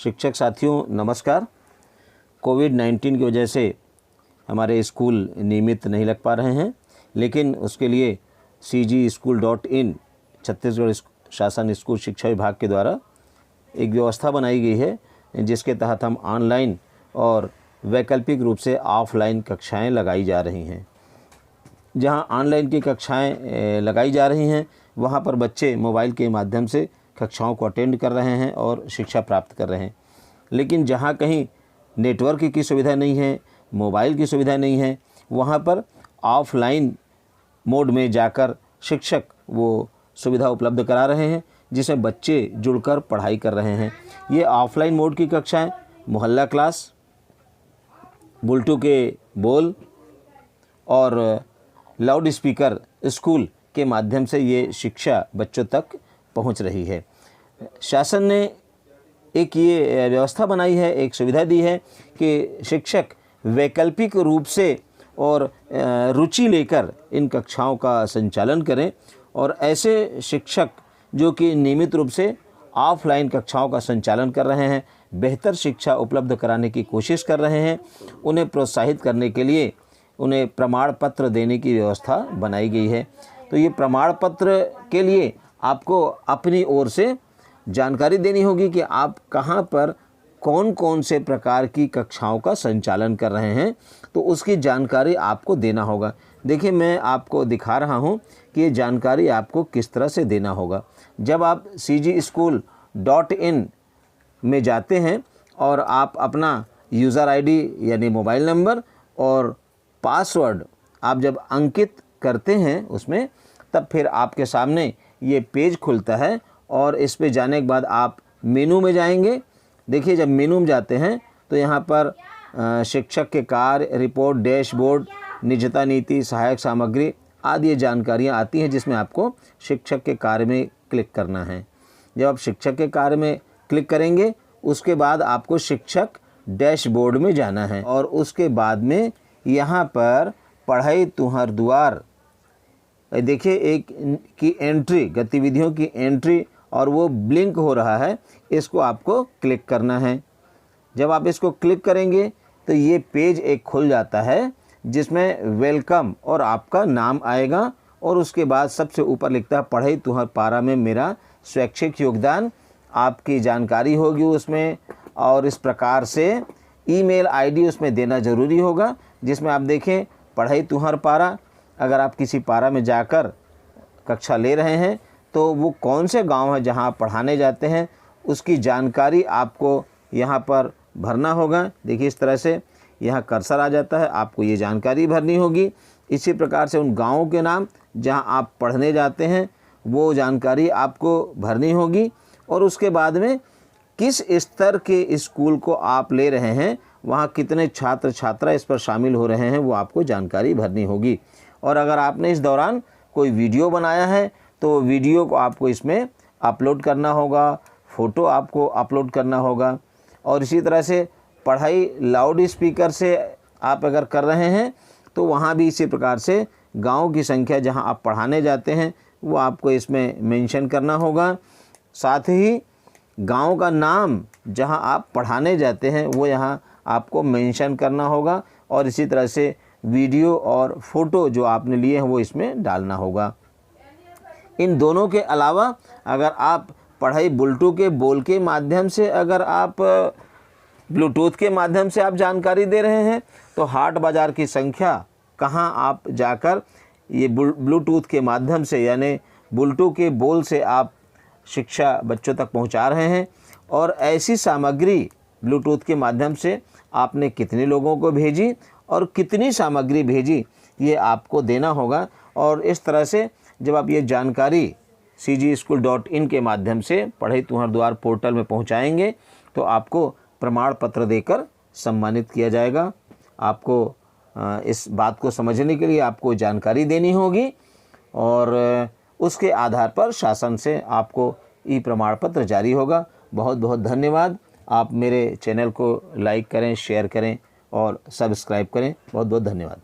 शिक्षक साथियों नमस्कार। कोविड-19 की वजह से हमारे स्कूल नियमित नहीं लग पा रहे हैं, लेकिन उसके लिए cgschool.in छत्तीसगढ़ शासन स्कूल शिक्षा विभाग के द्वारा एक व्यवस्था बनाई गई है, जिसके तहत हम ऑनलाइन और वैकल्पिक रूप से ऑफलाइन कक्षाएं लगाई जा रही हैं। जहां ऑनलाइन की कक्षाएं लगाई जा रही हैं, वहां पर बच्चे मोबाइल के माध्यम से कक्षाओं को अटेंड कर रहे हैं और शिक्षा प्राप्त कर रहे हैं। लेकिन जहां कहीं नेटवर्क की सुविधा नहीं है, मोबाइल की सुविधा नहीं है, वहां पर ऑफलाइन मोड में जाकर शिक्षक वो सुविधा उपलब्ध करा रहे हैं, जिसमें बच्चे जुड़कर पढ़ाई कर रहे हैं। ये ऑफलाइन मोड की कक्षाएं मोहल्ला क्लास, बुलटू के बोल और लाउड स्पीकर स्कूल के माध्यम से ये शिक्षा बच्चों तक पहुंच रही है। शासन ने एक ये व्यवस्था बनाई है, एक सुविधा दी है कि शिक्षक वैकल्पिक रूप से और रुचि लेकर इन कक्षाओं का संचालन करें, और ऐसे शिक्षक जो कि नियमित रूप से ऑफलाइन कक्षाओं का संचालन कर रहे हैं, बेहतर शिक्षा उपलब्ध कराने की कोशिश कर रहे हैं, उन्हें प्रोत्साहित करने के लिए उन्हें प्रमाण पत्र देने की व्यवस्था बनाई गई है। तो ये प्रमाण पत्र के लिए आपको अपनी ओर से जानकारी देनी होगी कि आप कहाँ पर कौन कौन से प्रकार की कक्षाओं का संचालन कर रहे हैं, तो उसकी जानकारी आपको देना होगा। देखिए, मैं आपको दिखा रहा हूँ कि ये जानकारी आपको किस तरह से देना होगा। जब आप cgschool.in में जाते हैं और आप अपना यूज़र आईडी यानी मोबाइल नंबर और पासवर्ड आप जब अंकित करते हैं उसमें, तब फिर आपके सामने ये पेज खुलता है और इस पे जाने के बाद आप मेनू में जाएंगे। देखिए, जब मेनू में जाते हैं तो यहाँ पर शिक्षक के कार्य, रिपोर्ट, डैशबोर्ड, निजता नीति, सहायक सामग्री आदि ये जानकारियाँ आती हैं, जिसमें आपको शिक्षक के कार्य में क्लिक करना है। जब आप शिक्षक के कार्य में क्लिक करेंगे, उसके बाद आपको शिक्षक डैशबोर्ड में जाना है और उसके बाद में यहाँ पर पढ़ई तुहर दुआर, देखिए एक की एंट्री, गतिविधियों की एंट्री, और वो ब्लिंक हो रहा है, इसको आपको क्लिक करना है। जब आप इसको क्लिक करेंगे तो ये पेज एक खुल जाता है, जिसमें वेलकम और आपका नाम आएगा, और उसके बाद सबसे ऊपर लिखता है पढ़ई तुहर पारा में मेरा स्वैच्छिक योगदान, आपकी जानकारी होगी उसमें, और इस प्रकार से ईमेल आईडी उसमें देना ज़रूरी होगा, जिसमें आप देखें पढ़ई तुहर पारा। अगर आप किसी पारा में जाकर कक्षा ले रहे हैं तो वो कौन से गांव है जहां आप पढ़ाने जाते हैं, उसकी जानकारी आपको यहां पर भरना होगा। देखिए, इस तरह से यहाँ कर्सर आ जाता है, आपको ये जानकारी भरनी होगी। इसी प्रकार से उन गाँवों के नाम जहां आप पढ़ने जाते हैं वो जानकारी आपको भरनी होगी, और उसके बाद में किस स्तर के स्कूल को आप ले रहे हैं, वहाँ कितने छात्र छात्रा इस पर शामिल हो रहे हैं, वो आपको जानकारी भरनी होगी। और अगर आपने इस दौरान कोई वीडियो बनाया है तो वीडियो को आपको इसमें अपलोड करना होगा, फ़ोटो आपको अपलोड करना होगा। और इसी तरह से पढ़ाई लाउड स्पीकर से आप अगर कर रहे हैं तो वहाँ भी इसी प्रकार से गाँव की संख्या जहाँ आप पढ़ाने जाते हैं वो आपको इसमें मेंशन करना होगा। साथ ही गांव का नाम जहां आप पढ़ाने जाते हैं वो यहां आपको मेंशन करना होगा, और इसी तरह से वीडियो और फ़ोटो जो आपने लिए हैं वो इसमें डालना होगा। इन दोनों के अलावा अगर आप पढ़ाई बुलटू के बोल के माध्यम से, अगर आप ब्लूटूथ के माध्यम से आप जानकारी दे रहे हैं, तो हाट बाज़ार की संख्या कहां आप जाकर ये ब्लूटूथ के माध्यम से यानी बुलटू के बोल से आप शिक्षा बच्चों तक पहुंचा रहे हैं, और ऐसी सामग्री ब्लूटूथ के माध्यम से आपने कितने लोगों को भेजी और कितनी सामग्री भेजी, ये आपको देना होगा। और इस तरह से जब आप ये जानकारी cgschool.in के माध्यम से पढ़ई तुहर द्वार पोर्टल में पहुंचाएंगे तो आपको प्रमाण पत्र देकर सम्मानित किया जाएगा। आपको इस बात को समझने के लिए आपको जानकारी देनी होगी, और उसके आधार पर शासन से आपको ई प्रमाण पत्र जारी होगा। बहुत बहुत धन्यवाद। आप मेरे चैनल को लाइक करें, शेयर करें और सब्सक्राइब करें। बहुत बहुत धन्यवाद।